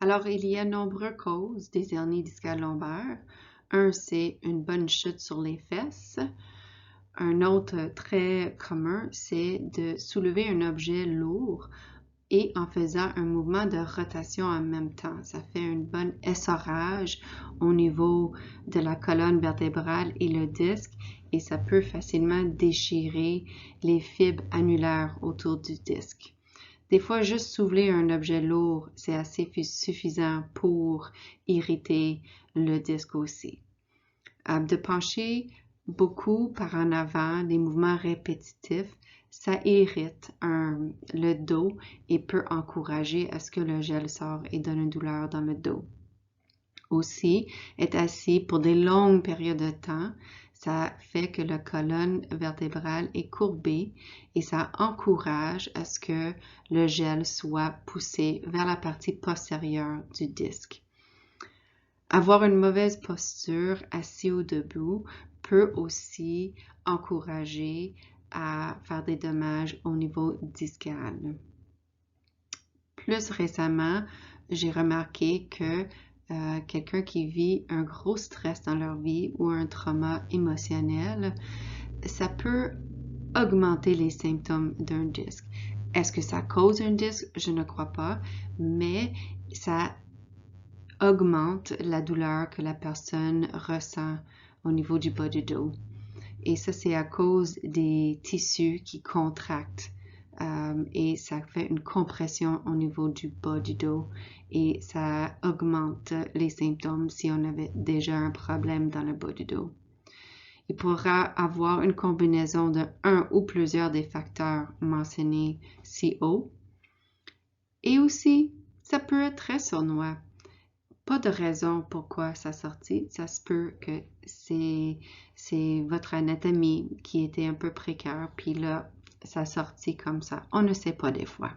Alors, il y a nombreuses causes des hernies discales lombaires. Un, c'est une bonne chute sur les fesses. Un autre très commun, c'est de soulever un objet lourd et en faisant un mouvement de rotation en même temps. Ça fait un bon essorage au niveau de la colonne vertébrale et le disque et ça peut facilement déchirer les fibres annulaires autour du disque. Des fois, juste soulever un objet lourd, c'est assez suffisant pour irriter le disque aussi. De pencher beaucoup par en avant, des mouvements répétitifs, ça irrite le dos et peut encourager à ce que le gel sorte et donne une douleur dans le dos. Aussi, être assis pour des longues périodes de temps, ça fait que la colonne vertébrale est courbée et ça encourage à ce que le gel soit poussé vers la partie postérieure du disque. Avoir une mauvaise posture, assis ou debout, peut aussi encourager à faire des dommages au niveau discal. Plus récemment, j'ai remarqué que quelqu'un qui vit un gros stress dans leur vie ou un trauma émotionnel, ça peut augmenter les symptômes d'un disque. Est-ce que ça cause un disque? Je ne crois pas, mais ça augmente la douleur que la personne ressent au niveau du bas du dos. Et ça, c'est à cause des tissus qui contractent et ça fait une compression au niveau du bas du dos et ça augmente les symptômes si on avait déjà un problème dans le bas du dos. Il pourra avoir une combinaison de un ou plusieurs des facteurs mentionnés ci haut. Et aussi, ça peut être très sournois. Pas de raison pourquoi ça sortit. Ça se peut que c'est votre anatomie qui était un peu précaire, puis là, ça sortit comme ça. On ne sait pas des fois.